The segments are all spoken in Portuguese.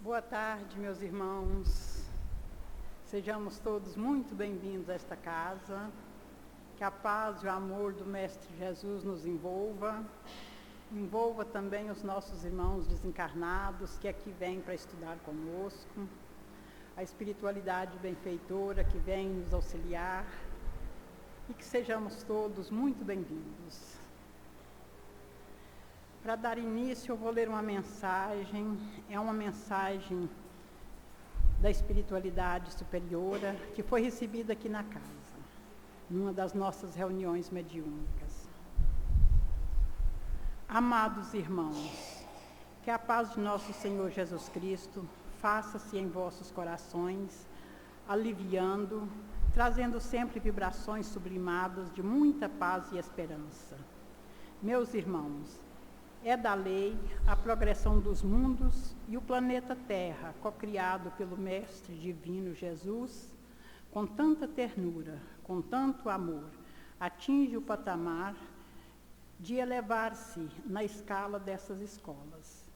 Boa tarde, meus irmãos. Sejamos todos muito bem-vindos a esta casa. Que a paz e o amor do Mestre Jesus nos envolva também os nossos irmãos desencarnados que aqui vêm para estudar conosco, a espiritualidade benfeitora que vem nos auxiliar, e que sejamos todos muito bem-vindos. Para dar início, eu vou ler uma mensagem, é uma mensagem da espiritualidade superiora, que foi recebida aqui na casa, numa das nossas reuniões mediúnicas. Amados irmãos, que a paz de nosso Senhor Jesus Cristo faça-se em vossos corações, aliviando, trazendo sempre vibrações sublimadas de muita paz e esperança. Meus irmãos, é da lei a progressão dos mundos e o planeta Terra, cocriado pelo Mestre Divino Jesus, com tanta ternura, com tanto amor, atinge o patamar de elevar-se na escala dessas escolas.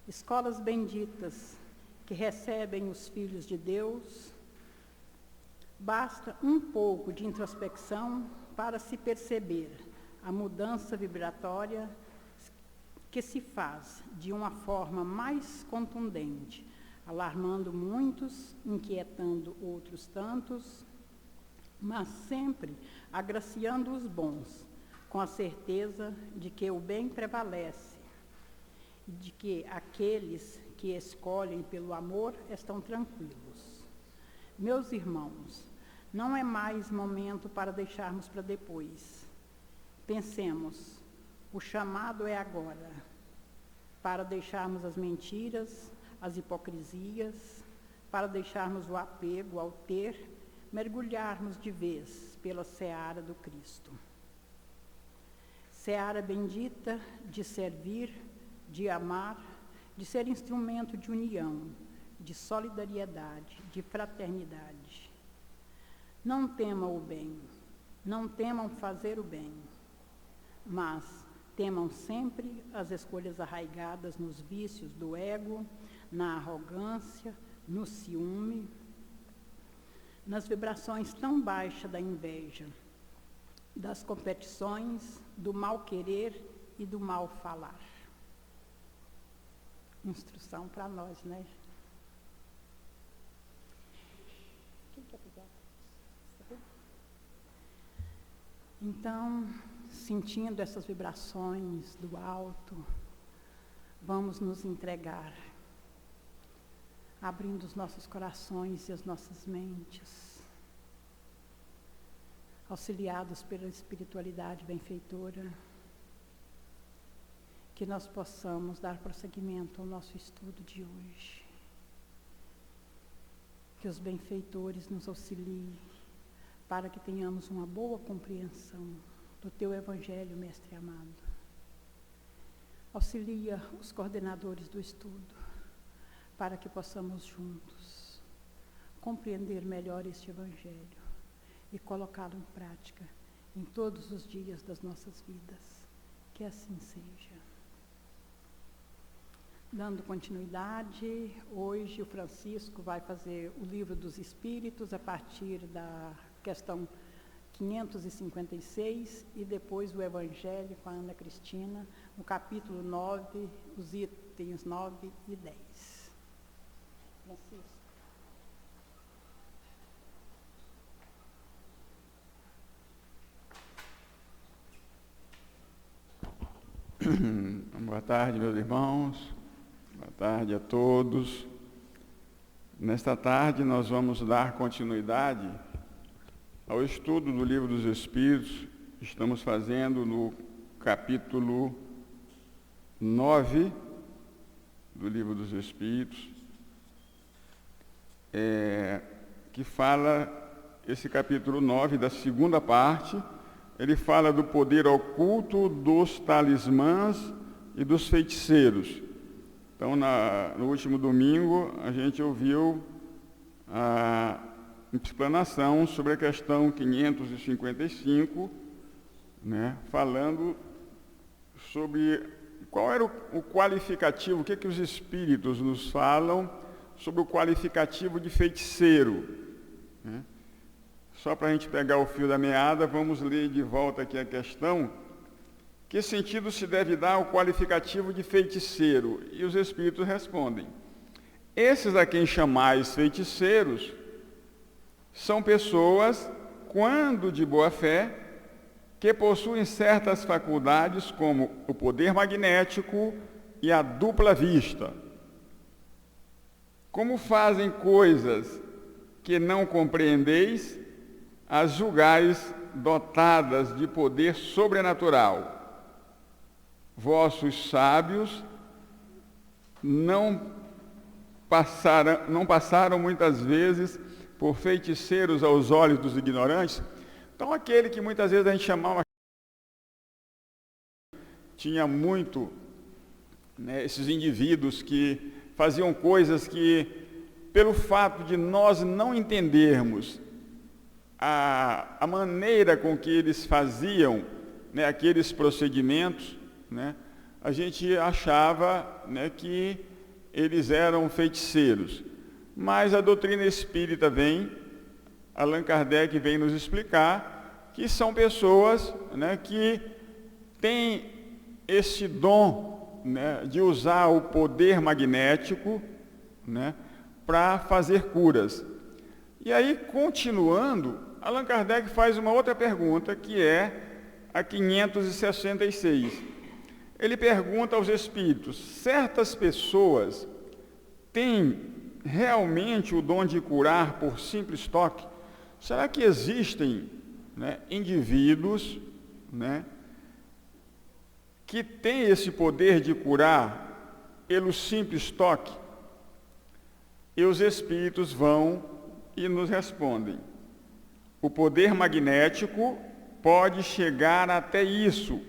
Escolas benditas que recebem os filhos de Deus. Basta um pouco de introspecção para se perceber a mudança vibratória que se faz de uma forma mais contundente, alarmando muitos, inquietando outros tantos, mas sempre agraciando os bons, com a certeza de que o bem prevalece e de que aqueles que escolhem pelo amor estão tranquilos. Meus irmãos, não é mais momento para deixarmos para depois. Pensemos, o chamado é agora, para deixarmos as mentiras, as hipocrisias, para deixarmos o apego ao ter, mergulharmos de vez pela seara do Cristo. Seara bendita de servir, de amar, de ser instrumento de união, de solidariedade, de fraternidade. Não temam o bem, não temam fazer o bem, mas temam sempre as escolhas arraigadas nos vícios do ego, na arrogância, no ciúme, nas vibrações tão baixas da inveja, das competições, do mal querer e do mal falar. Instrução para nós, né? Quem quer pegar? Então, sentindo essas vibrações do alto, vamos nos entregar, abrindo os nossos corações e as nossas mentes, auxiliados pela espiritualidade benfeitora, que nós possamos dar prosseguimento ao nosso estudo de hoje. Que os benfeitores nos auxiliem para que tenhamos uma boa compreensão do Teu Evangelho, Mestre amado. Auxilia os coordenadores do estudo, para que possamos juntos compreender melhor este Evangelho e colocá-lo em prática em todos os dias das nossas vidas. Que assim seja. Dando continuidade, hoje o Francisco vai fazer o Livro dos Espíritos a partir da questão 556 e depois o Evangelho com a Ana Cristina, no capítulo 9, os itens 9 e 10. Francisco. Boa tarde, meus irmãos. Boa tarde a todos. Nesta tarde nós vamos dar continuidade ao estudo do Livro dos Espíritos. Estamos fazendo no capítulo 9 do Livro dos Espíritos, que fala, esse capítulo 9, da segunda parte, ele fala do poder oculto dos talismãs e dos feiticeiros. Então, no último domingo, a gente ouviu a explanação sobre a questão 555, né, falando sobre qual era o qualificativo, o que os espíritos nos falam sobre o qualificativo de feiticeiro, né? Só para a gente pegar o fio da meada, vamos ler de volta aqui a questão. Que sentido se deve dar ao qualificativo de feiticeiro? E os Espíritos respondem: esses a quem chamais feiticeiros são pessoas, quando de boa fé, que possuem certas faculdades como o poder magnético e a dupla vista. Como fazem coisas que não compreendeis, as julgais dotadas de poder sobrenatural. Vossos sábios não passaram muitas vezes por feiticeiros aos olhos dos ignorantes. Então, aquele que muitas vezes a gente chamava, tinha muito, né, esses indivíduos que faziam coisas que, pelo fato de nós não entendermos a maneira com que eles faziam, né, aqueles procedimentos, né, a gente achava, né, que eles eram feiticeiros. Mas a doutrina espírita vem, Allan Kardec vem nos explicar que são pessoas, né, que têm esse dom, né, de usar o poder magnético, né, para fazer curas. E aí, continuando, Allan Kardec faz uma outra pergunta, que é a 566. Ele pergunta aos espíritos: certas pessoas têm realmente o dom de curar por simples toque? Será que existem, né, indivíduos, né, que têm esse poder de curar pelo simples toque? E os espíritos vão e nos respondem: o poder magnético pode chegar até isso,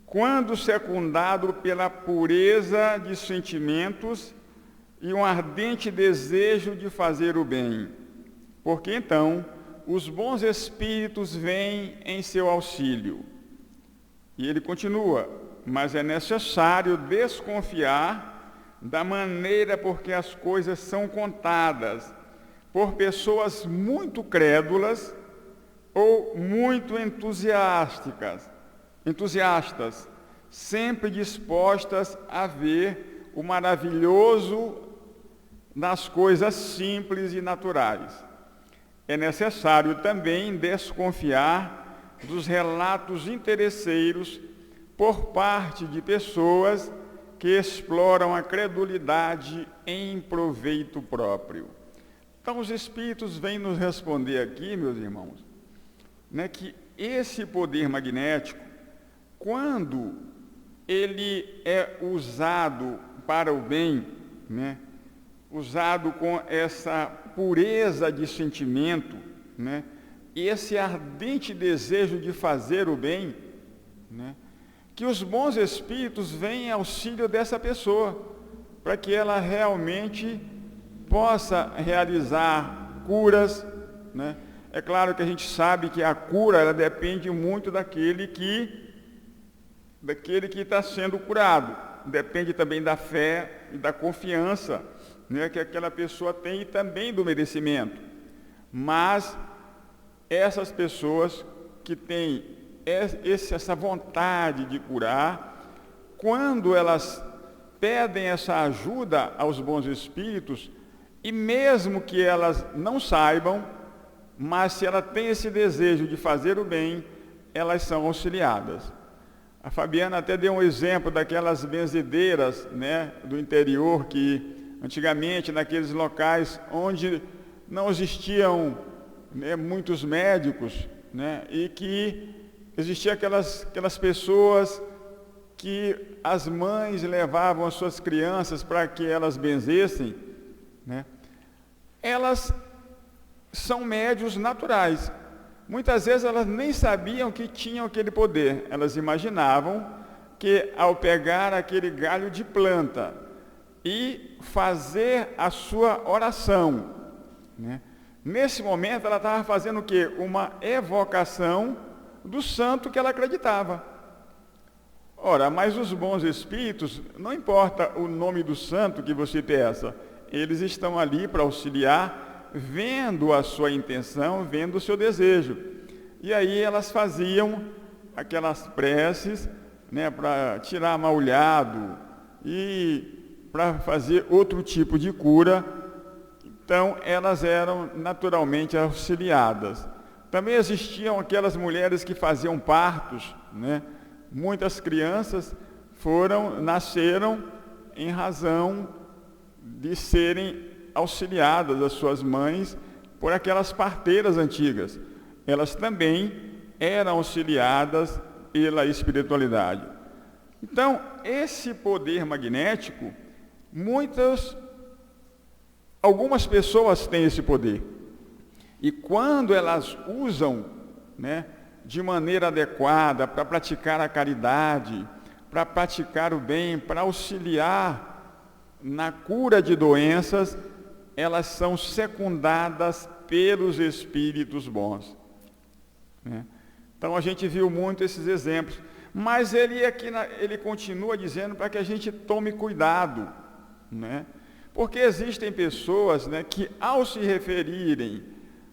quando secundado pela pureza de sentimentos e um ardente desejo de fazer o bem, porque então os bons espíritos vêm em seu auxílio. E ele continua: mas é necessário desconfiar da maneira por que as coisas são contadas por pessoas muito crédulas ou muito entusiastas, sempre dispostas a ver o maravilhoso nas coisas simples e naturais. É necessário também desconfiar dos relatos interesseiros por parte de pessoas que exploram a credulidade em proveito próprio. Então, os Espíritos vêm nos responder aqui, meus irmãos, né, que esse poder magnético, quando ele é usado para o bem, né, usado com essa pureza de sentimento, né, e esse ardente desejo de fazer o bem, né, que os bons espíritos vêm em auxílio dessa pessoa, para que ela realmente possa realizar curas, né? É claro que a gente sabe que a cura, ela depende muito daquele que está sendo curado. Depende também da fé e da confiança, né, que aquela pessoa tem, e também do merecimento. Mas essas pessoas que têm essa vontade de curar, quando elas pedem essa ajuda aos bons espíritos, e mesmo que elas não saibam, mas se ela tem esse desejo de fazer o bem, elas são auxiliadas. A Fabiana até deu um exemplo daquelas benzedeiras, né, do interior, que antigamente naqueles locais onde não existiam, né, muitos médicos, né, e que existiam aquelas pessoas que as mães levavam as suas crianças para que elas benzessem, né, elas são médios naturais. Muitas vezes elas nem sabiam que tinham aquele poder. Elas imaginavam que ao pegar aquele galho de planta e fazer a sua oração, né, nesse momento ela estava fazendo o quê? Uma evocação do santo que ela acreditava. Ora, mas os bons espíritos, não importa o nome do santo que você peça, eles estão ali para auxiliar, vendo a sua intenção, vendo o seu desejo. E aí elas faziam aquelas preces, né, para tirar mal-olhado e para fazer outro tipo de cura. Então, elas eram naturalmente auxiliadas. Também existiam aquelas mulheres que faziam partos, né? Muitas crianças nasceram em razão de serem auxiliadas, as suas mães, por aquelas parteiras antigas. Elas também eram auxiliadas pela espiritualidade. Então, esse poder magnético, algumas pessoas têm esse poder. E quando elas usam, né, de maneira adequada para praticar a caridade, para praticar o bem, para auxiliar na cura de doenças, elas são secundadas pelos espíritos bons, né? Então a gente viu muito esses exemplos, mas ele continua dizendo para que a gente tome cuidado, né? Porque existem pessoas, né, que ao se referirem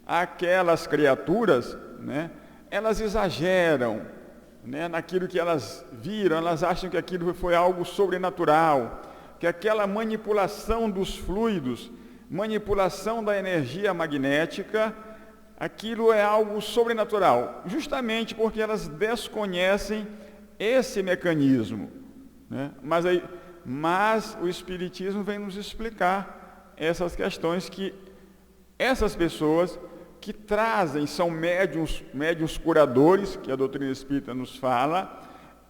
àquelas criaturas, né, elas exageram, né, naquilo que elas viram, elas acham que aquilo foi algo sobrenatural, que aquela manipulação dos fluidos, manipulação da energia magnética, aquilo é algo sobrenatural, justamente porque elas desconhecem esse mecanismo, né? Mas o Espiritismo vem nos explicar essas questões, que essas pessoas que trazem, são médiuns curadores, que a doutrina espírita nos fala,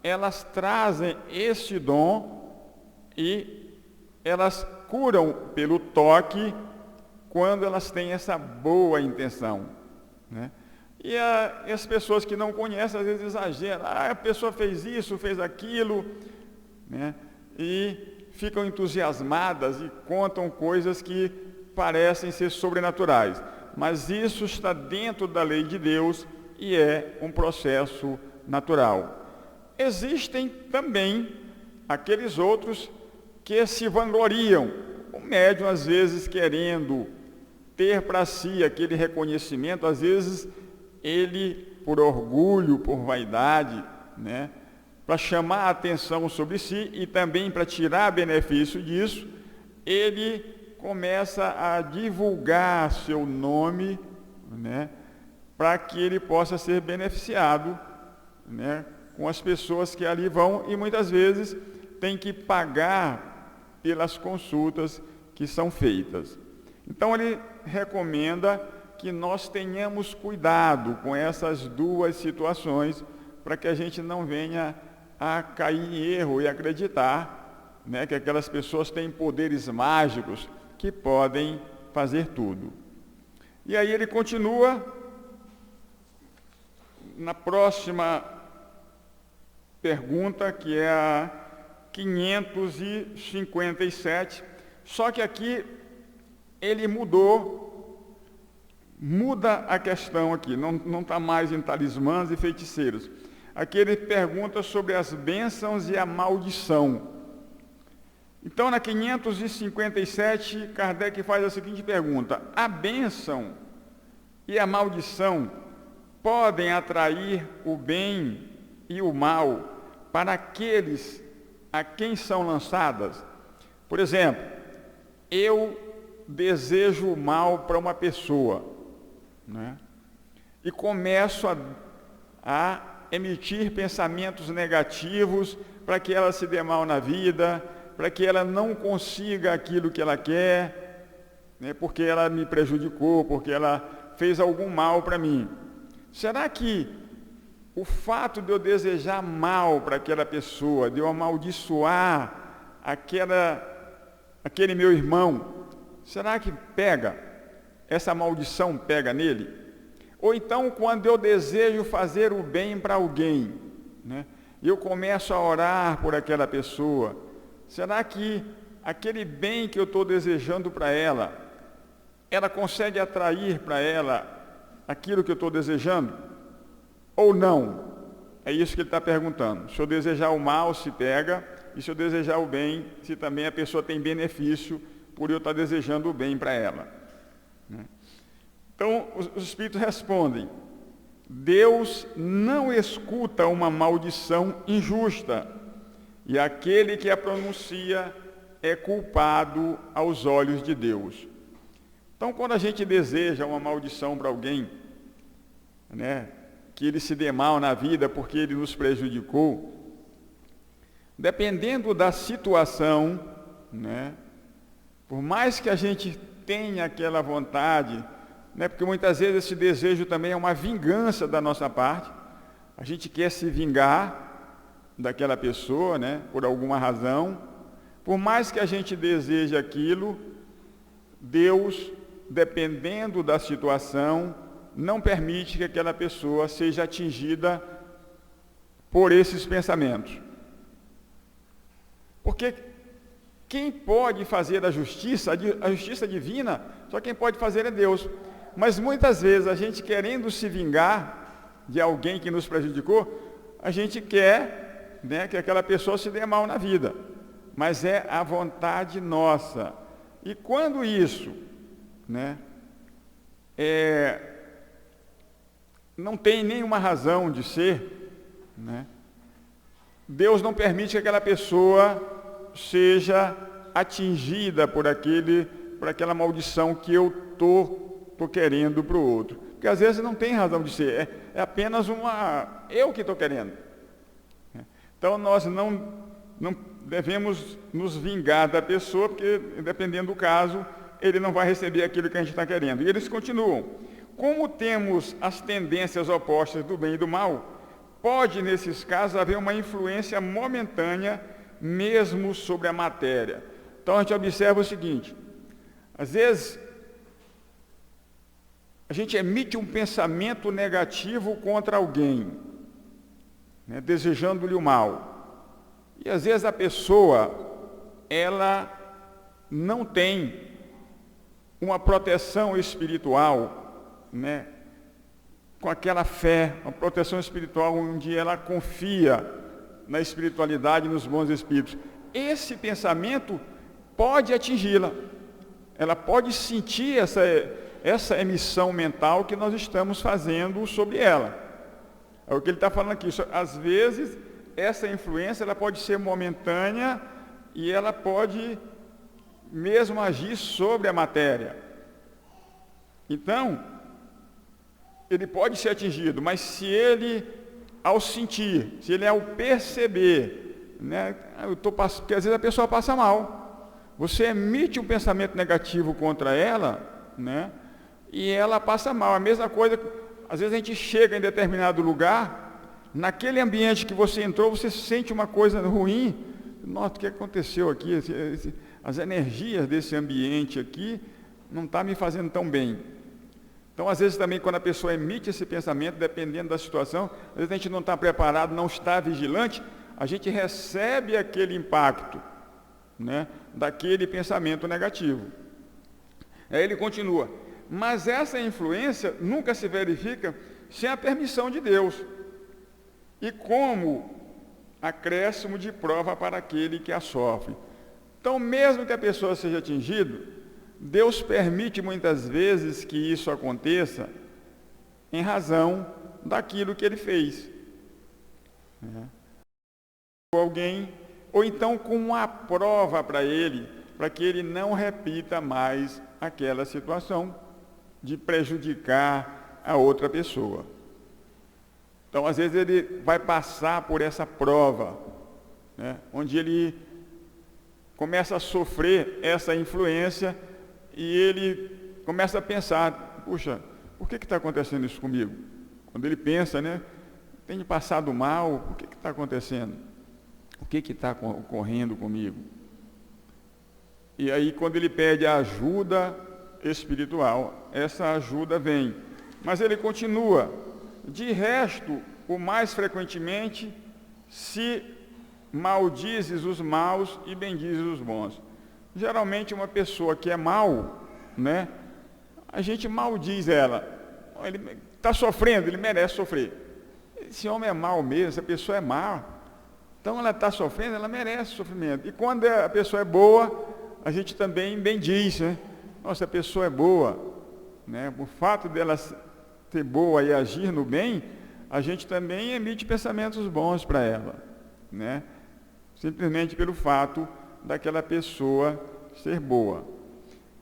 elas trazem este dom e elas curam pelo toque quando elas têm essa boa intenção, né? E as pessoas que não conhecem, às vezes exageram, a pessoa fez isso, fez aquilo, né? E ficam entusiasmadas e contam coisas que parecem ser sobrenaturais. Mas isso está dentro da lei de Deus e é um processo natural. Existem também aqueles outros que se vangloriam, o médium às vezes querendo ter para si aquele reconhecimento, às vezes ele, por orgulho, por vaidade, né, para chamar a atenção sobre si e também para tirar benefício disso, ele começa a divulgar seu nome, né, para que ele possa ser beneficiado, né, com as pessoas que ali vão, e muitas vezes tem que pagar pelas consultas que são feitas. Então ele recomenda que nós tenhamos cuidado com essas duas situações, para que a gente não venha a cair em erro e acreditar, né, que aquelas pessoas têm poderes mágicos que podem fazer tudo. E aí ele continua na próxima pergunta, que é a 557, só que aqui ele muda a questão aqui, não está mais em talismãs e feiticeiros. Aqui ele pergunta sobre as bênçãos e a maldição. Então, na 557, Kardec faz a seguinte pergunta: a bênção e a maldição podem atrair o bem e o mal para aqueles a quem são lançadas? Por exemplo, eu desejo o mal para uma pessoa, né, e começo a emitir pensamentos negativos para que ela se dê mal na vida, para que ela não consiga aquilo que ela quer, né, porque ela me prejudicou, porque ela fez algum mal para mim. Será que o fato de eu desejar mal para aquela pessoa, de eu amaldiçoar aquele meu irmão, será que essa maldição pega nele? Ou então, quando eu desejo fazer o bem para alguém, né, eu começo a orar por aquela pessoa, será que aquele bem que eu estou desejando para ela consegue atrair para ela aquilo que eu estou desejando? Ou não? É isso que ele está perguntando. Se eu desejar o mal, se pega, e se eu desejar o bem, se também a pessoa tem benefício por eu estar desejando o bem para ela. Então, os espíritos respondem: Deus não escuta uma maldição injusta, e aquele que a pronuncia é culpado aos olhos de Deus. Então, quando a gente deseja uma maldição para alguém, que ele se dê mal na vida porque ele nos prejudicou, dependendo da situação, por mais que a gente tenha aquela vontade, porque muitas vezes esse desejo também é uma vingança da nossa parte, a gente quer se vingar daquela pessoa, por alguma razão, por mais que a gente deseje aquilo, Deus, dependendo da situação, não permite que aquela pessoa seja atingida por esses pensamentos. Porque quem pode fazer a justiça divina, só quem pode fazer é Deus. Mas muitas vezes a gente, querendo se vingar de alguém que nos prejudicou, a gente quer que aquela pessoa se dê mal na vida. Mas é a vontade nossa. E quando isso não tem nenhuma razão de ser, Deus não permite que aquela pessoa seja atingida por aquela maldição que eu estou querendo para o outro. Porque às vezes não tem razão de ser, é apenas eu que estou querendo. Então nós não devemos nos vingar da pessoa, porque dependendo do caso, ele não vai receber aquilo que a gente está querendo. E eles continuam: como temos as tendências opostas do bem e do mal, pode nesses casos haver uma influência momentânea mesmo sobre a matéria. Então a gente observa o seguinte: às vezes a gente emite um pensamento negativo contra alguém, desejando-lhe o mal. E às vezes a pessoa, ela não tem uma proteção espiritual, com aquela fé, uma proteção espiritual onde ela confia na espiritualidade e nos bons espíritos. Esse pensamento pode atingi-la. Ela pode sentir essa emissão mental que nós estamos fazendo sobre ela. É o que ele está falando aqui. Às vezes, essa influência ela pode ser momentânea e ela pode mesmo agir sobre a matéria. Então, ele pode ser atingido, mas se ele, ao sentir, se ele ao perceber, porque às vezes a pessoa passa mal. Você emite um pensamento negativo contra ela, e ela passa mal. A mesma coisa, às vezes a gente chega em determinado lugar, naquele ambiente que você entrou, você sente uma coisa ruim. Nossa, o que aconteceu aqui? As energias desse ambiente aqui não estão me fazendo tão bem. Então, às vezes também, quando a pessoa emite esse pensamento, dependendo da situação, às vezes a gente não está preparado, não está vigilante, a gente recebe aquele impacto, daquele pensamento negativo. Aí ele continua: mas essa influência nunca se verifica sem a permissão de Deus, e como acréscimo de prova para aquele que a sofre. Então, mesmo que a pessoa seja atingida, Deus permite muitas vezes que isso aconteça em razão daquilo que ele fez. Alguém, ou então com uma prova para ele, para que ele não repita mais aquela situação de prejudicar a outra pessoa. Então, às vezes, ele vai passar por essa prova, onde ele começa a sofrer essa influência e ele começa a pensar: puxa, por que está acontecendo isso comigo? Quando ele pensa, tenho passado mal, por que está acontecendo? O que está ocorrendo comigo? E aí, quando ele pede a ajuda espiritual, essa ajuda vem. Mas ele continua: de resto, o mais frequentemente, se maldizes os maus e bendizes os bons. Geralmente, uma pessoa que é mau, a gente maldiz ela. Ele está sofrendo, ele merece sofrer. Esse homem é mau mesmo, essa pessoa é má. Então, ela está sofrendo, ela merece sofrimento. E quando a pessoa é boa, a gente também bendiz, né? Nossa, a pessoa é boa, né? O fato dela ser boa e agir no bem, a gente também emite pensamentos bons para ela, né? Simplesmente pelo fato daquela pessoa ser boa.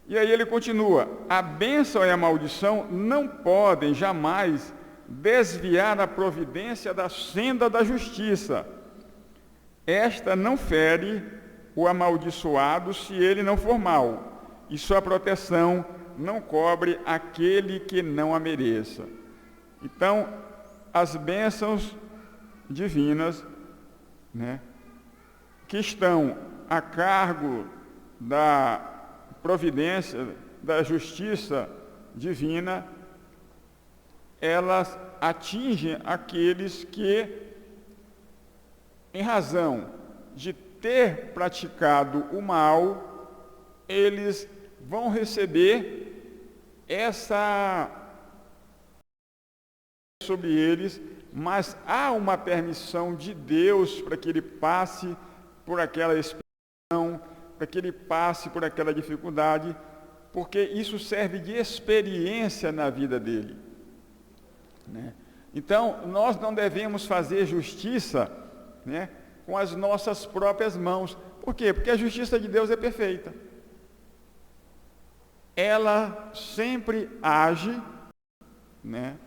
E aí ele continua: a bênção e a maldição não podem jamais desviar a providência da senda da justiça. Esta não fere o amaldiçoado se ele não for mau, e sua proteção não cobre aquele que não a mereça. Então, as bênçãos divinas, né, que estão a cargo da providência, da justiça divina, elas atingem aqueles que, em razão de ter praticado o mal, eles vão receber essa sobre eles, mas há uma permissão de Deus para que ele passe por aquela expiação, para que ele passe por aquela dificuldade, porque isso serve de experiência na vida dele, né? Então, nós não devemos fazer justiça, né, com as nossas próprias mãos. Por quê? Porque a justiça de Deus é perfeita. Ela sempre age, né,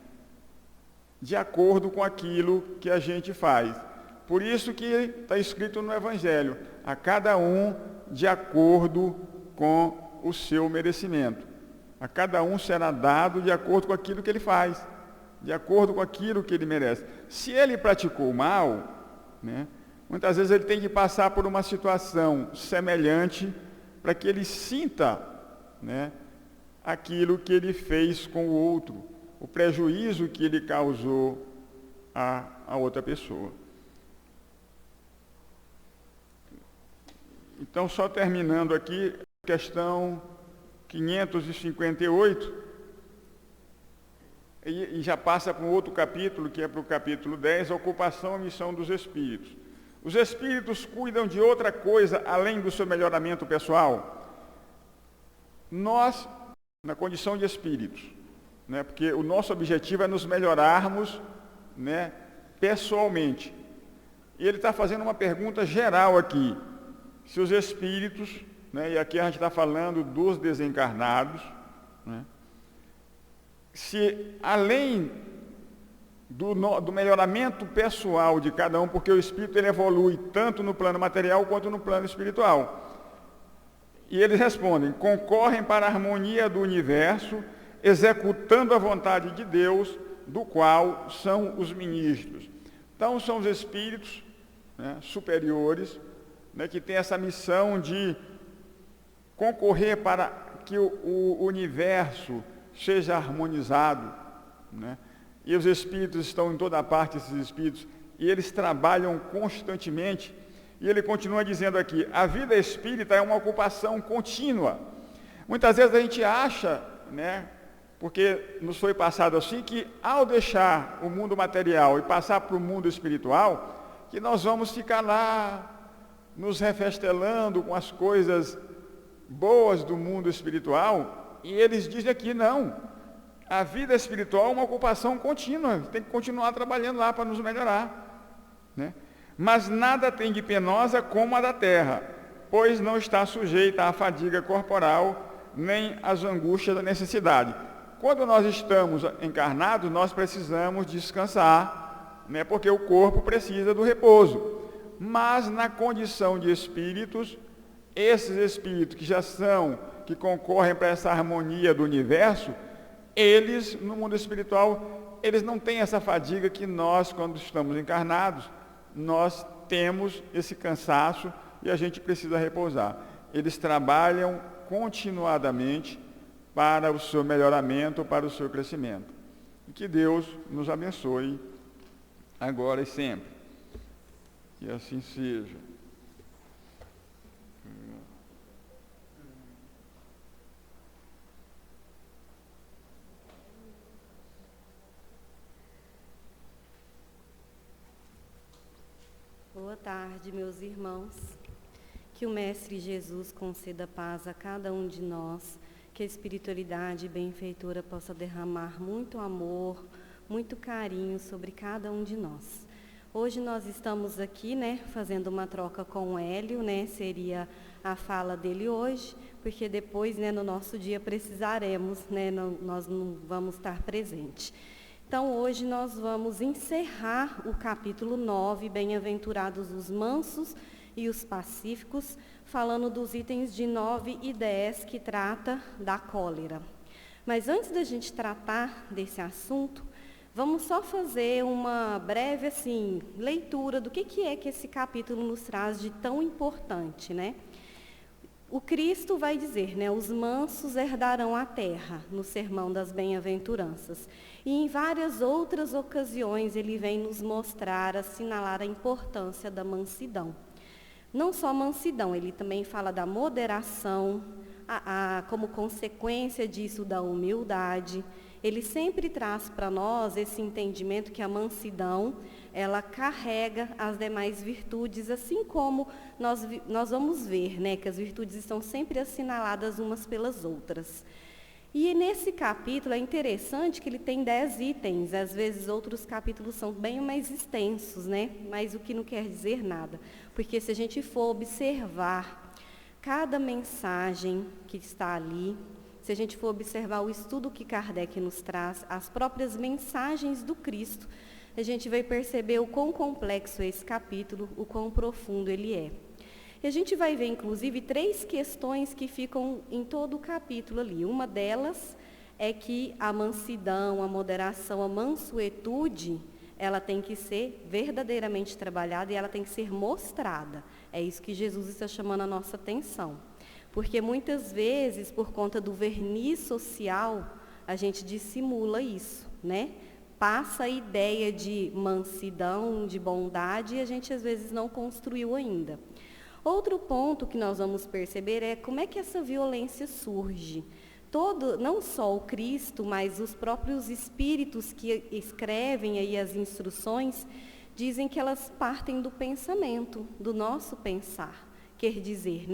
de acordo com aquilo que a gente faz. Por isso que está escrito no Evangelho: a cada um de acordo com o seu merecimento. A cada um será dado de acordo com aquilo que ele faz, de acordo com aquilo que ele merece. Se ele praticou mal, né, muitas vezes ele tem que passar por uma situação semelhante para que ele sinta, né, aquilo que ele fez com o outro, o prejuízo que ele causou a outra pessoa. Então, só terminando aqui, questão 558, e já passa para um outro capítulo, que é para o capítulo 10, a ocupação e missão dos espíritos. Os espíritos cuidam de outra coisa além do seu melhoramento pessoal? Nós, na condição de espíritos, né, porque o nosso objetivo é nos melhorarmos, né, pessoalmente. E ele está fazendo uma pergunta geral aqui. Se os espíritos, né, e aqui a gente está falando dos desencarnados, né, se além do melhoramento pessoal de cada um, porque o espírito ele evolui tanto no plano material quanto no plano espiritual. E eles respondem: concorrem para a harmonia do universo, executando a vontade de Deus, do qual são os ministros. Então, são os espíritos, né, superiores, né, que têm essa missão de concorrer para que o universo seja harmonizado, né? E os espíritos estão em toda parte, esses espíritos, e eles trabalham constantemente. E ele continua dizendo aqui: a vida espírita é uma ocupação contínua. Muitas vezes a gente acha, né, porque nos foi passado assim, que ao deixar o mundo material e passar para o mundo espiritual, que nós vamos ficar lá nos refestelando com as coisas boas do mundo espiritual. E eles dizem aqui: não, a vida espiritual é uma ocupação contínua, tem que continuar trabalhando lá para nos melhorar, né? Mas nada tem de penosa como a da terra, pois não está sujeita à fadiga corporal, nem às angústias da necessidade. Quando nós estamos encarnados, nós precisamos descansar, né, porque o corpo precisa do repouso. Mas na condição de espíritos, esses espíritos que concorrem para essa harmonia do universo, eles, no mundo espiritual, eles não têm essa fadiga que nós, quando estamos encarnados, nós temos esse cansaço e a gente precisa repousar. Eles trabalham continuadamente para o seu melhoramento, para o seu crescimento. E que Deus nos abençoe agora e sempre. Que assim seja. Boa tarde, meus irmãos. Que o Mestre Jesus conceda paz a cada um de nós, que a espiritualidade benfeitora possa derramar muito amor, muito carinho sobre cada um de nós. Hoje nós estamos aqui, fazendo uma troca com o Hélio, seria a fala dele hoje, porque depois, no nosso dia precisaremos, nós não vamos estar presentes. Então, hoje nós vamos encerrar o capítulo 9, Bem-aventurados os mansos e os pacíficos, falando dos itens de 9 e 10, que trata da cólera. Mas antes da gente tratar desse assunto, vamos só fazer uma breve, leitura do que é que esse capítulo nos traz de tão importante, O Cristo vai dizer, os mansos herdarão a terra, no Sermão das Bem-aventuranças. E em várias outras ocasiões ele vem nos mostrar, assinalar a importância da mansidão. Não só mansidão, ele também fala da moderação, como consequência disso da humildade. Ele sempre traz para nós esse entendimento que a mansidão, ela carrega as demais virtudes, assim como nós vamos ver, que as virtudes estão sempre assinaladas umas pelas outras. E nesse capítulo é interessante que ele tem 10 itens, às vezes outros capítulos são bem mais extensos, mas o que não quer dizer nada, porque se a gente for observar cada mensagem que está ali, se a gente for observar o estudo que Kardec nos traz, as próprias mensagens do Cristo, a gente vai perceber o quão complexo é esse capítulo, o quão profundo ele é. E a gente vai ver, inclusive, 3 questões que ficam em todo o capítulo ali. Uma delas é que a mansidão, a moderação, a mansuetude, ela tem que ser verdadeiramente trabalhada e ela tem que ser mostrada. É isso que Jesus está chamando a nossa atenção. Porque muitas vezes, por conta do verniz social, a gente dissimula isso, Passa a ideia de mansidão, de bondade, e a gente às vezes não construiu ainda. Outro ponto que nós vamos perceber é como é que essa violência surge. Não só o Cristo, mas os próprios espíritos que escrevem aí as instruções, dizem que elas partem do pensamento, do nosso pensar. Quer dizer,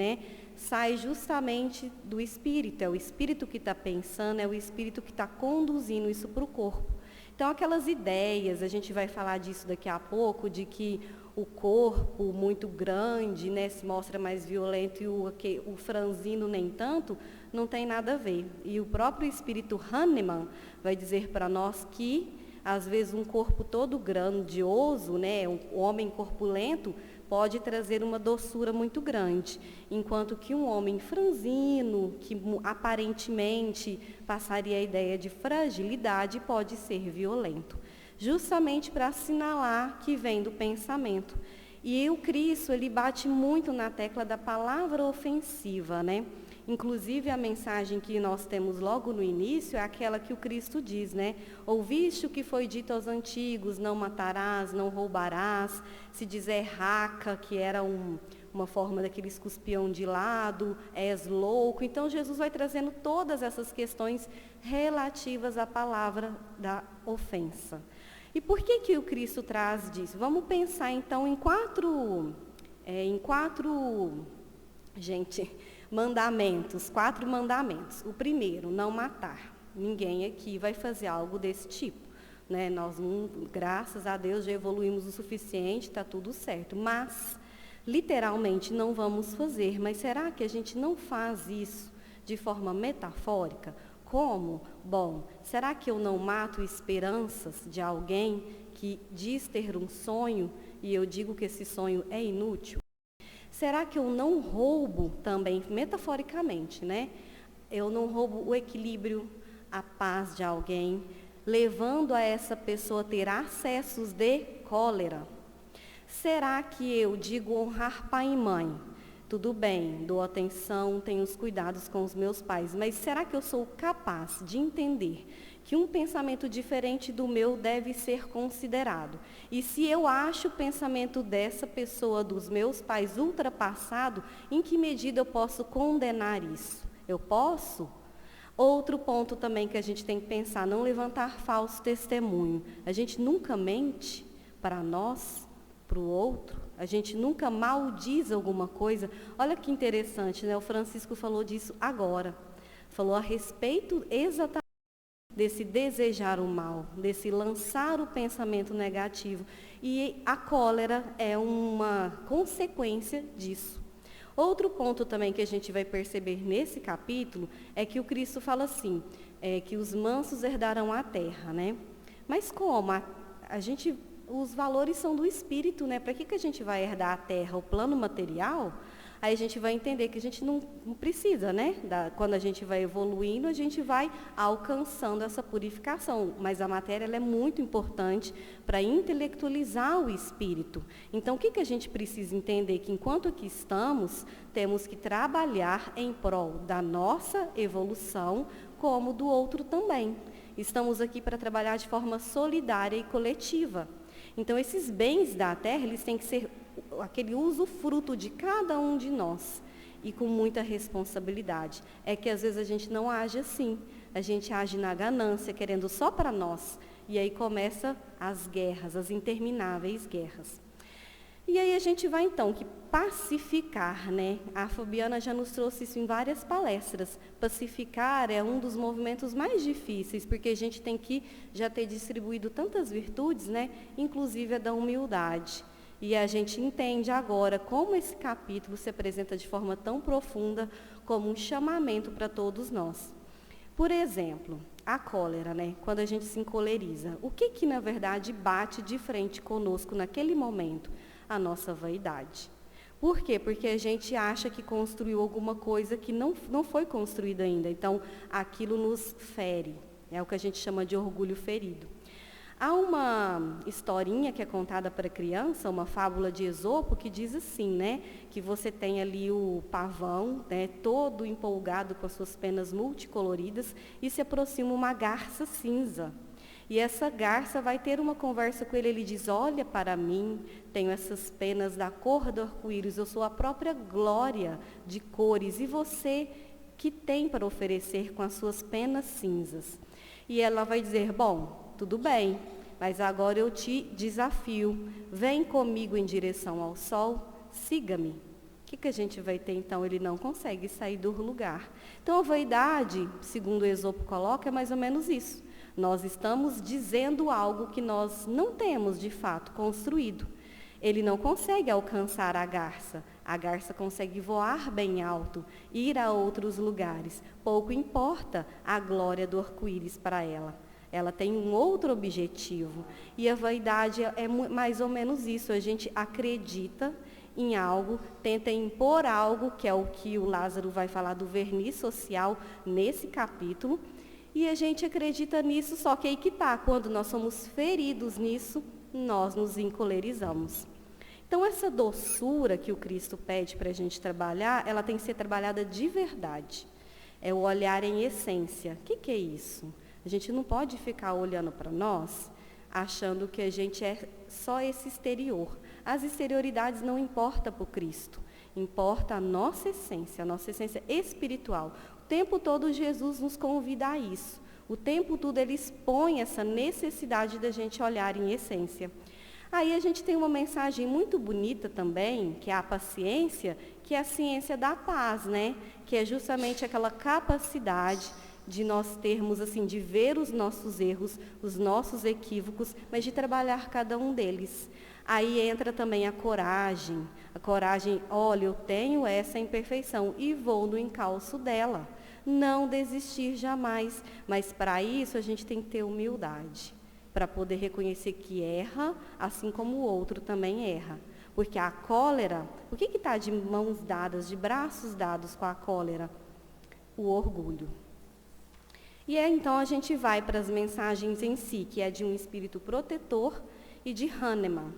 sai justamente do espírito, é o espírito que está pensando, é o espírito que está conduzindo isso para o corpo. Então, aquelas ideias, a gente vai falar disso daqui a pouco, de que o corpo muito grande, se mostra mais violento e o franzino nem tanto, não tem nada a ver. E o próprio espírito Hahnemann vai dizer para nós que, às vezes, um corpo todo grandioso, um homem corpulento, pode trazer uma doçura muito grande, enquanto que um homem franzino, que aparentemente passaria a ideia de fragilidade, pode ser violento, justamente para assinalar que vem do pensamento. E o Cristo, ele bate muito na tecla da palavra ofensiva, Inclusive, a mensagem que nós temos logo no início é aquela que o Cristo diz, Ouviste o que foi dito aos antigos, não matarás, não roubarás, se dizer raca, que era uma forma daqueles cuspiam de lado, és louco. Então, Jesus vai trazendo todas essas questões relativas à palavra da ofensa. E por que o Cristo traz disso? Vamos pensar, então, em quatro mandamentos, 4 mandamentos. O primeiro, não matar. Ninguém aqui vai fazer algo desse tipo. Nós, graças a Deus, já evoluímos o suficiente, está tudo certo. Mas, literalmente, não vamos fazer. Mas será que a gente não faz isso de forma metafórica? Como? Bom, será que eu não mato esperanças de alguém que diz ter um sonho e eu digo que esse sonho é inútil? Será que eu não roubo também, metaforicamente, Eu não roubo o equilíbrio, a paz de alguém, levando a essa pessoa a ter acessos de cólera? Será que eu digo honrar pai e mãe? Tudo bem, dou atenção, tenho os cuidados com os meus pais, mas será que eu sou capaz de entender que um pensamento diferente do meu deve ser considerado? E se eu acho o pensamento dessa pessoa, dos meus pais, ultrapassado, em que medida eu posso condenar isso? Eu posso? Outro ponto também que a gente tem que pensar, não levantar falso testemunho. A gente nunca mente para nós, para o outro. A gente nunca maldiz alguma coisa. Olha que interessante, né? O Francisco falou disso agora. Falou a respeito exatamente desse desejar o mal, desse lançar o pensamento negativo. E a cólera é uma consequência disso. Outro ponto também que a gente vai perceber nesse capítulo é que o Cristo fala assim, que os mansos herdarão a terra, né? Mas como? Os valores são do Espírito, né? Para que a gente vai herdar a terra, o plano material? Aí a gente vai entender que a gente não precisa, né? Quando a gente vai evoluindo, a gente vai alcançando essa purificação. Mas a matéria ela é muito importante para intelectualizar o espírito. Então, o que a gente precisa entender? Que enquanto aqui estamos, temos que trabalhar em prol da nossa evolução, como do outro também. Estamos aqui para trabalhar de forma solidária e coletiva. Então, esses bens da terra, eles têm que ser aquele usufruto de cada um de nós e com muita responsabilidade. É que às vezes a gente não age assim, a gente age na ganância, querendo só para nós, e aí começa as guerras, as intermináveis guerras. E aí a gente vai então que pacificar, né? A Fabiana já nos trouxe isso em várias palestras. Pacificar é um dos movimentos mais difíceis, porque a gente tem que já ter distribuído tantas virtudes, né? Inclusive a da humildade. E a gente entende agora como esse capítulo se apresenta de forma tão profunda como um chamamento para todos nós. Por exemplo, a cólera, né? Quando a gente se encoleriza. O que na verdade bate de frente conosco naquele momento? A nossa vaidade. Por quê? Porque a gente acha que construiu alguma coisa que não foi construída ainda. Então, aquilo nos fere. É o que a gente chama de orgulho ferido. Há uma historinha que é contada para criança, uma fábula de Esopo, que diz assim, né? Que você tem ali o pavão, né, todo empolgado com as suas penas multicoloridas, e se aproxima uma garça cinza. E essa garça vai ter uma conversa com ele, ele diz, olha para mim, tenho essas penas da cor do arco-íris, eu sou a própria glória de cores, e você, que tem para oferecer com as suas penas cinzas? E ela vai dizer, bom, tudo bem, mas agora eu te desafio, vem comigo em direção ao sol, siga-me. O que a gente vai ter então? Ele não consegue sair do lugar. Então a vaidade, segundo Esopo coloca, é mais ou menos isso. Nós estamos dizendo algo que nós não temos, de fato, construído. Ele não consegue alcançar a garça consegue voar bem alto, ir a outros lugares. Pouco importa a glória do arco-íris para ela. Ela tem um outro objetivo. E a vaidade é mais ou menos isso. A gente acredita em algo, tenta impor algo, que é o que o Lázaro vai falar do verniz social nesse capítulo, e a gente acredita nisso, só que aí que está, quando nós somos feridos nisso, nós nos encolerizamos. Então, essa doçura que o Cristo pede para a gente trabalhar, ela tem que ser trabalhada de verdade. É o olhar em essência. O que é isso? A gente não pode ficar olhando para nós, achando que a gente é só esse exterior. As exterioridades não importam para o Cristo. Importa a nossa essência espiritual. O tempo todo Jesus nos convida a isso. O tempo todo ele expõe essa necessidade da gente olhar em essência. Aí a gente tem uma mensagem muito bonita também, que é a paciência, que é a ciência da paz, né? Que é justamente aquela capacidade de nós termos, assim, de ver os nossos erros, os nossos equívocos, mas de trabalhar cada um deles. Aí entra também a coragem. A coragem, olha, eu tenho essa imperfeição e vou no encalço dela. Não desistir jamais. Mas para isso a gente tem que ter humildade, para poder reconhecer que erra, assim como o outro também erra. Porque a cólera, o que está de mãos dadas, de braços dados com a cólera? O orgulho. E então a gente vai para as mensagens em si, que é de um espírito protetor e de Hahnemann.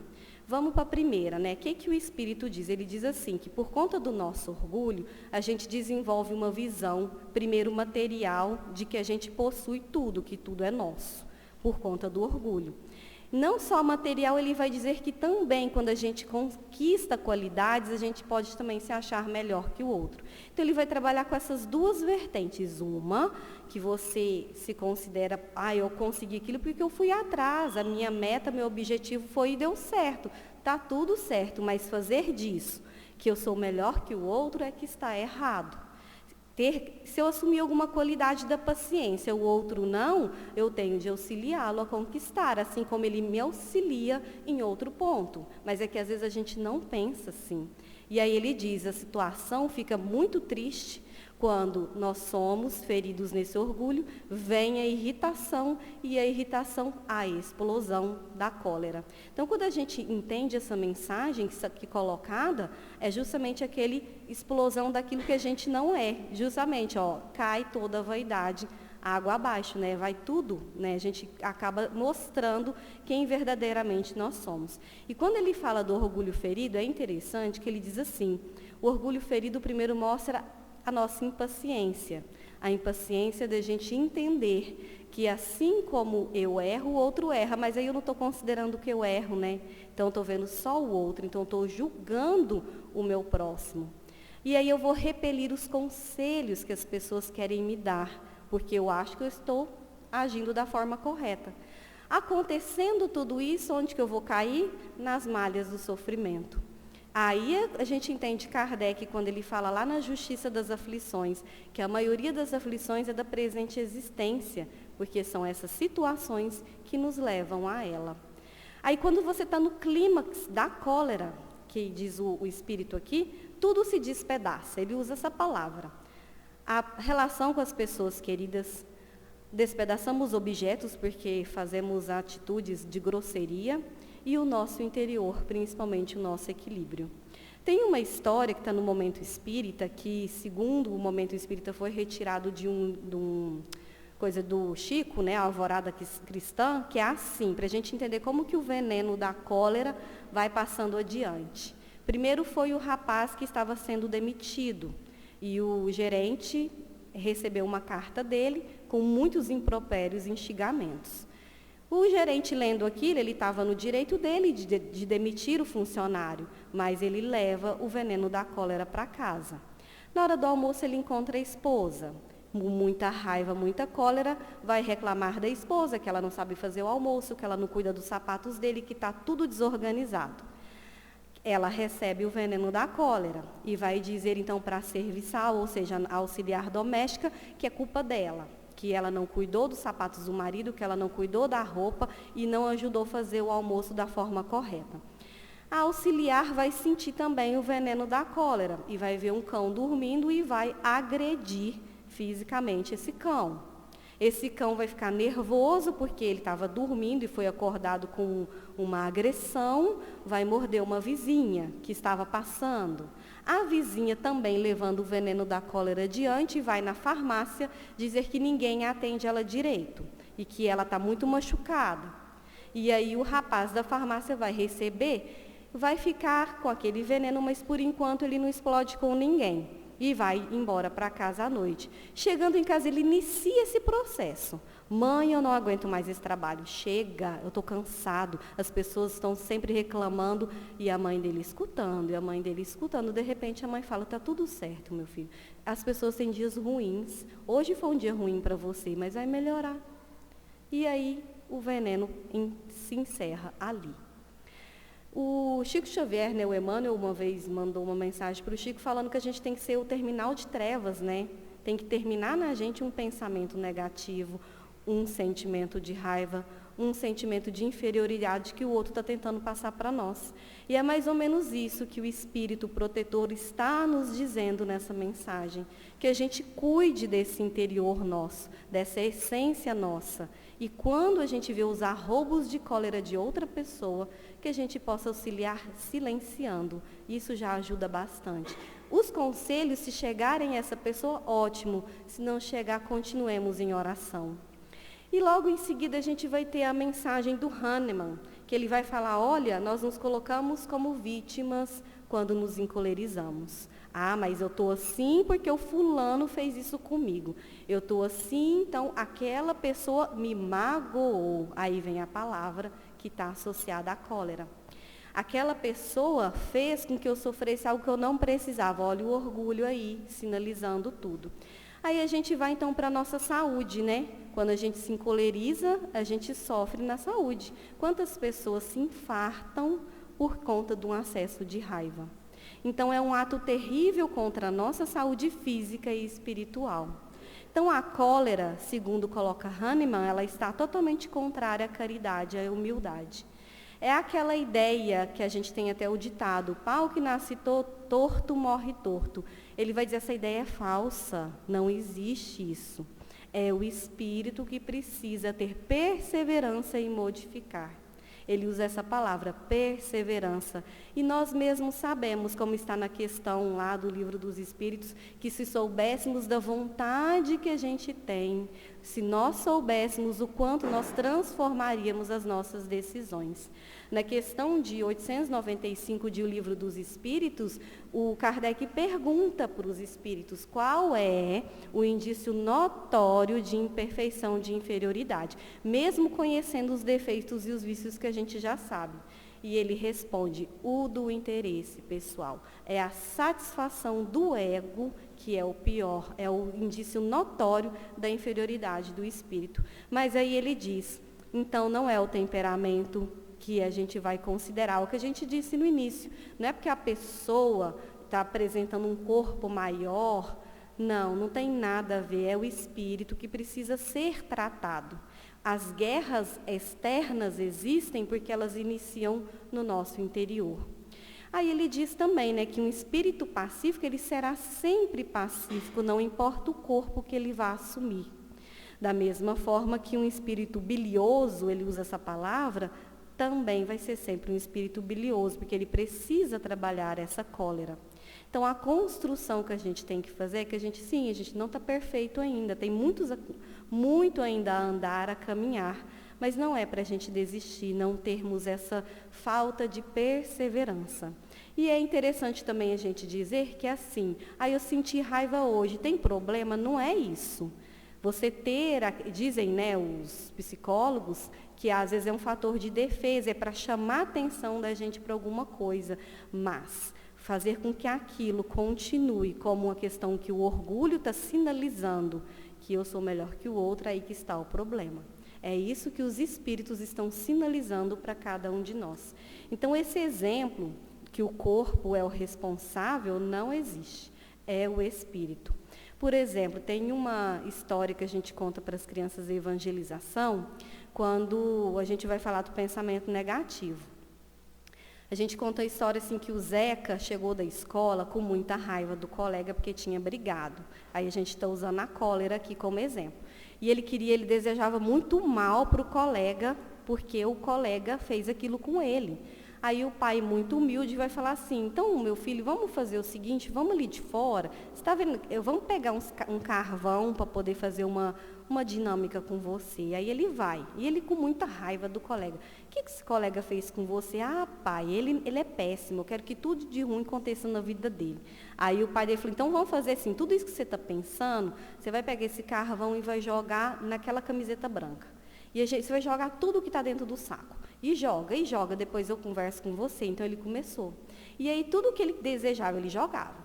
Vamos para a primeira, né? O que o Espírito diz? Ele diz assim, que por conta do nosso orgulho, a gente desenvolve uma visão, primeiro material, de que a gente possui tudo, que tudo é nosso, por conta do orgulho. Não só material, ele vai dizer que também, quando a gente conquista qualidades, a gente pode também se achar melhor que o outro. Então, ele vai trabalhar com essas duas vertentes. Uma, que você se considera, eu consegui aquilo porque eu fui atrás, a minha meta, meu objetivo foi e deu certo. Está tudo certo, mas fazer disso, que eu sou melhor que o outro, é que está errado. Se eu assumir alguma qualidade da paciência, o outro não, eu tenho de auxiliá-lo a conquistar, assim como ele me auxilia em outro ponto. Mas é que às vezes a gente não pensa assim. E aí ele diz, a situação fica muito triste quando nós somos feridos nesse orgulho, vem a irritação, e a irritação, a explosão da cólera. Então, quando a gente entende essa mensagem que colocada, é justamente aquele explosão daquilo que a gente não é. Justamente, cai toda a vaidade, água abaixo, né? Vai tudo, né? A gente acaba mostrando quem verdadeiramente nós somos. E quando ele fala do orgulho ferido, é interessante que ele diz assim, o orgulho ferido primeiro mostra a nossa impaciência, a impaciência da gente entender que assim como eu erro, o outro erra, mas aí eu não estou considerando que eu erro, né? Então, estou vendo só o outro, então estou julgando o meu próximo. E aí eu vou repelir os conselhos que as pessoas querem me dar, porque eu acho que eu estou agindo da forma correta. Acontecendo tudo isso, onde que eu vou cair? Nas malhas do sofrimento. Aí a gente entende Kardec quando ele fala lá na Justiça das Aflições, que a maioria das aflições é da presente existência, porque são essas situações que nos levam a ela. Aí quando você está no clímax da cólera, que diz o Espírito aqui, tudo se despedaça, ele usa essa palavra. A relação com as pessoas queridas, despedaçamos objetos porque fazemos atitudes de grosseria, e o nosso interior, principalmente o nosso equilíbrio. Tem uma história que está no Momento Espírita, que, segundo o Momento Espírita, foi retirado de coisa do Chico, né, a Alvorada Cristã, que é assim, para a gente entender como que o veneno da cólera vai passando adiante. Primeiro foi o rapaz que estava sendo demitido, e o gerente recebeu uma carta dele com muitos impropérios e instigamentos. O gerente, lendo aquilo, ele estava no direito dele de demitir o funcionário, mas ele leva o veneno da cólera para casa. Na hora do almoço, ele encontra a esposa. Com muita raiva, muita cólera, vai reclamar da esposa, que ela não sabe fazer o almoço, que ela não cuida dos sapatos dele, que está tudo desorganizado. Ela recebe o veneno da cólera e vai dizer, então, para a serviçal, ou seja, a auxiliar doméstica, que é culpa dela, que ela não cuidou dos sapatos do marido, que ela não cuidou da roupa e não ajudou a fazer o almoço da forma correta. A auxiliar vai sentir também o veneno da cólera e vai ver um cão dormindo e vai agredir fisicamente esse cão. Esse cão vai ficar nervoso porque ele estava dormindo e foi acordado com uma agressão, vai morder uma vizinha que estava passando. A vizinha também, levando o veneno da cólera adiante, vai na farmácia dizer que ninguém atende ela direito e que ela está muito machucada. E aí o rapaz da farmácia vai receber, vai ficar com aquele veneno, mas por enquanto ele não explode com ninguém. E vai embora para casa à noite. Chegando em casa, ele inicia esse processo. Mãe, eu não aguento mais esse trabalho. Chega, eu estou cansado. As pessoas estão sempre reclamando. E a mãe dele escutando, e a mãe dele escutando. De repente, a mãe fala, está tudo certo, meu filho. As pessoas têm dias ruins. Hoje foi um dia ruim para você, mas vai melhorar. E aí, o veneno se encerra ali. O Chico Xavier, né, o Emmanuel, uma vez mandou uma mensagem para o Chico falando que a gente tem que ser o terminal de trevas, né? Tem que terminar na gente um pensamento negativo, um sentimento de raiva, um sentimento de inferioridade que o outro está tentando passar para nós. E é mais ou menos isso que o Espírito protetor está nos dizendo nessa mensagem, que a gente cuide desse interior nosso, dessa essência nossa. E quando a gente vê os arroubos de cólera de outra pessoa, que a gente possa auxiliar silenciando. Isso já ajuda bastante. Os conselhos, se chegarem a essa pessoa, ótimo. Se não chegar, continuemos em oração. E logo em seguida a gente vai ter a mensagem do Hahnemann, que ele vai falar, olha, nós nos colocamos como vítimas quando nos encolerizamos. Ah, mas eu estou assim porque o fulano fez isso comigo. Eu estou assim, então aquela pessoa me magoou. Aí vem a palavra que que está associada à cólera. Aquela pessoa fez com que eu sofresse algo que eu não precisava. Olha o orgulho aí, sinalizando tudo. Aí a gente vai então para a nossa saúde, né? Quando a gente se encoleriza, a gente sofre na saúde. Quantas pessoas se infartam por conta de um acesso de raiva? Então é um ato terrível contra a nossa saúde física e espiritual. Então a cólera, segundo coloca Hahnemann, ela está totalmente contrária à caridade, à humildade. É aquela ideia que a gente tem até o ditado, pau que nasce torto, morre torto. Ele vai dizer, essa ideia é falsa, não existe isso. É o espírito que precisa ter perseverança em modificar. Ele usa essa palavra, perseverança. E nós mesmos sabemos, como está na questão lá do Livro dos Espíritos, que se soubéssemos da vontade que a gente tem, se nós soubéssemos o quanto nós transformaríamos as nossas decisões. Na questão de 895 de O Livro dos Espíritos, o Kardec pergunta para os espíritos qual é o indício notório de imperfeição, de inferioridade, mesmo conhecendo os defeitos e os vícios que a gente já sabe. E ele responde, o do interesse pessoal. É a satisfação do ego que é o pior, é o indício notório da inferioridade do espírito. Mas aí ele diz, então não é o temperamento que a gente vai considerar, o que a gente disse no início. Não é porque a pessoa está apresentando um corpo maior, não tem nada a ver, é o espírito que precisa ser tratado. As guerras externas existem porque elas iniciam no nosso interior. Aí ele diz também, né, que um espírito pacífico, ele será sempre pacífico, não importa o corpo que ele vá assumir. Da mesma forma que um espírito bilioso, ele usa essa palavra, também vai ser sempre um espírito bilioso, porque ele precisa trabalhar essa cólera. Então, a construção que a gente tem que fazer é que a gente não está perfeito ainda, tem muito ainda a andar, a caminhar, mas não é para a gente desistir, não termos essa falta de perseverança. E é interessante também a gente dizer que assim, eu senti raiva hoje, tem problema? Não é isso. Você dizem, né, os psicólogos, que às vezes é um fator de defesa, é para chamar a atenção da gente para alguma coisa, mas fazer com que aquilo continue como uma questão que o orgulho está sinalizando, que eu sou melhor que o outro, aí que está o problema. É isso que os espíritos estão sinalizando para cada um de nós. Então, esse exemplo, que o corpo é o responsável, não existe, é o espírito. Por exemplo, tem uma história que a gente conta para as crianças de evangelização, quando a gente vai falar do pensamento negativo. A gente conta a história assim que o Zeca chegou da escola com muita raiva do colega porque tinha brigado. Aí a gente está usando a cólera aqui como exemplo. E ele desejava muito mal para o colega, porque o colega fez aquilo com ele. Aí o pai, muito humilde, vai falar assim, então, meu filho, vamos fazer o seguinte, vamos ali de fora, você está vendo, vamos pegar um carvão para poder fazer uma dinâmica com você. Aí ele vai, e ele com muita raiva do colega. O que esse colega fez com você? Pai, ele é péssimo, eu quero que tudo de ruim aconteça na vida dele. Aí o pai dele falou, então vamos fazer assim, tudo isso que você está pensando, você vai pegar esse carvão e vai jogar naquela camiseta branca. E você vai jogar tudo que está dentro do saco. E joga, depois eu converso com você. Então, ele começou. E aí, tudo que ele desejava, ele jogava.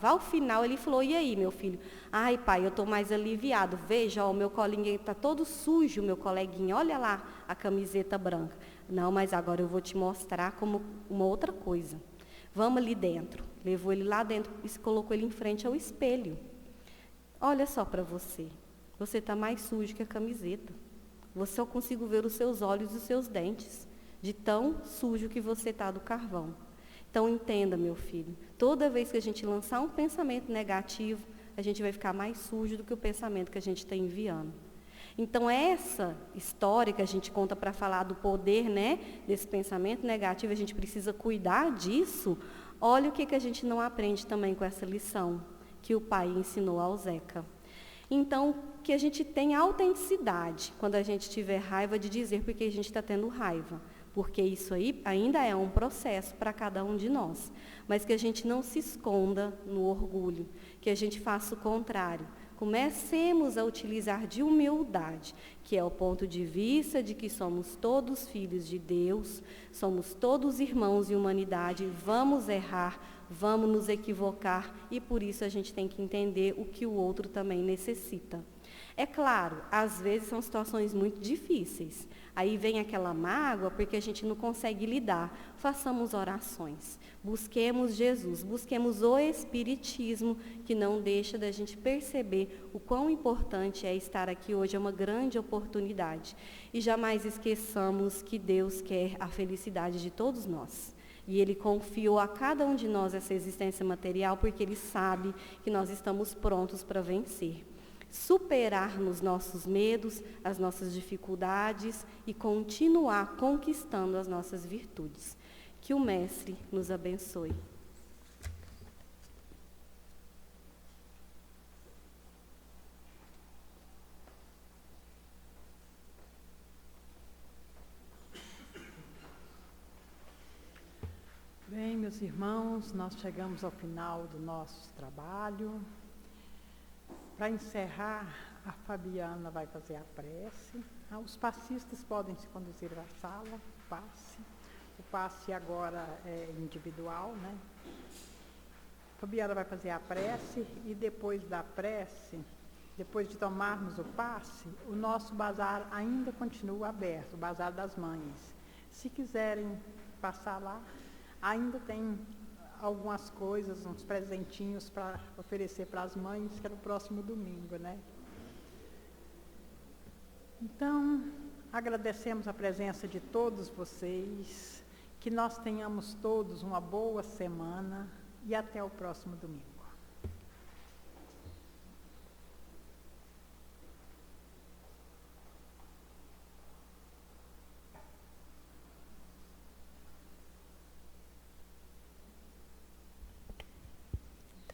Ao final, ele falou, e aí, meu filho? Ai, pai, eu estou mais aliviado. Veja, o meu colinho está todo sujo, meu coleguinha. Olha lá a camiseta branca. Não, mas agora eu vou te mostrar como uma outra coisa. Vamos ali dentro. Levou ele lá dentro e colocou ele em frente ao espelho. Olha só para você. Você está mais sujo que a camiseta. Você só consigo ver os seus olhos e os seus dentes, de tão sujo que você está do carvão. Então, entenda, meu filho, toda vez que a gente lançar um pensamento negativo, a gente vai ficar mais sujo do que o pensamento que a gente está enviando. Então, essa história que a gente conta para falar do poder, né, desse pensamento negativo, a gente precisa cuidar disso. Olha o que a gente não aprende também com essa lição que o pai ensinou ao Zeca. Então, que a gente tenha autenticidade quando a gente tiver raiva de dizer porque a gente está tendo raiva. Porque isso aí ainda é um processo para cada um de nós. Mas que a gente não se esconda no orgulho, que a gente faça o contrário. Comecemos a utilizar de humildade, que é o ponto de vista de que somos todos filhos de Deus, somos todos irmãos em humanidade, vamos errar, vamos nos equivocar e por isso a gente tem que entender o que o outro também necessita. É claro, às vezes são situações muito difíceis. Aí vem aquela mágoa porque a gente não consegue lidar. Façamos orações. Busquemos Jesus, busquemos o Espiritismo, que não deixa da gente perceber o quão importante é estar aqui hoje, é uma grande oportunidade. E jamais esqueçamos que Deus quer a felicidade de todos nós. E Ele confiou a cada um de nós essa existência material porque Ele sabe que nós estamos prontos para vencer. Superarmos nossos medos, as nossas dificuldades e continuar conquistando as nossas virtudes. Que o Mestre nos abençoe. Bem, meus irmãos, nós chegamos ao final do nosso trabalho. Para encerrar, a Fabiana vai fazer a prece. Os passistas podem se conduzir à sala, passe. O passe agora é individual, né? A Fabiana vai fazer a prece e depois da prece, depois de tomarmos o passe, o nosso bazar ainda continua aberto, o bazar das mães. Se quiserem passar lá, ainda tem algumas coisas, uns presentinhos para oferecer para as mães, que é no próximo domingo, né? Então, agradecemos a presença de todos vocês, que nós tenhamos todos uma boa semana e até o próximo domingo.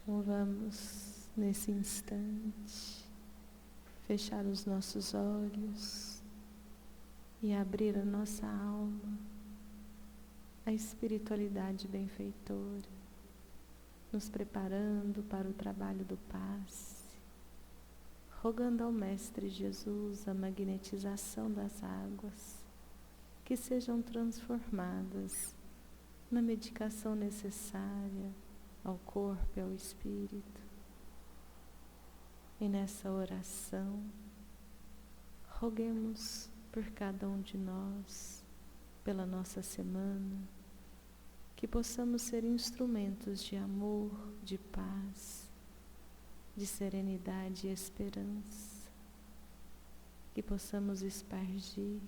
Então vamos, nesse instante, fechar os nossos olhos e abrir a nossa alma à espiritualidade benfeitora, nos preparando para o trabalho do passe, rogando ao Mestre Jesus a magnetização das águas, que sejam transformadas na medicação necessária ao corpo e ao espírito. E nessa oração, roguemos por cada um de nós, pela nossa semana, que possamos ser instrumentos de amor, de paz, de serenidade e esperança, que possamos espargir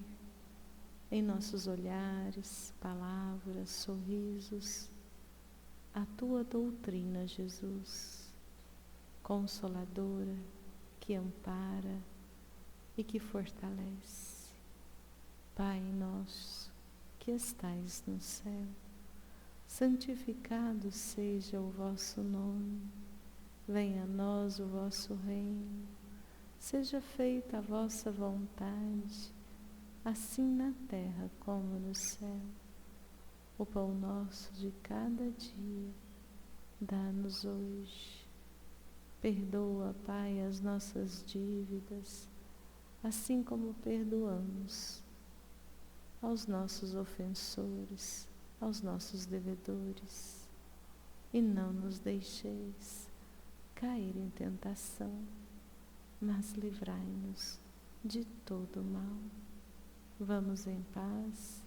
em nossos olhares, palavras, sorrisos, a Tua doutrina, Jesus, consoladora, que ampara e que fortalece. Pai nosso, que estais no céu, santificado seja o vosso nome. Venha a nós o vosso reino. Seja feita a vossa vontade, assim na terra como no céu. O pão nosso de cada dia, dá-nos hoje. Perdoa, Pai, as nossas dívidas, assim como perdoamos aos nossos ofensores, aos nossos devedores. E não nos deixeis cair em tentação, mas livrai-nos de todo mal. Vamos em paz.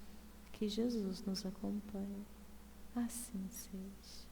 Que Jesus nos acompanhe. Assim seja.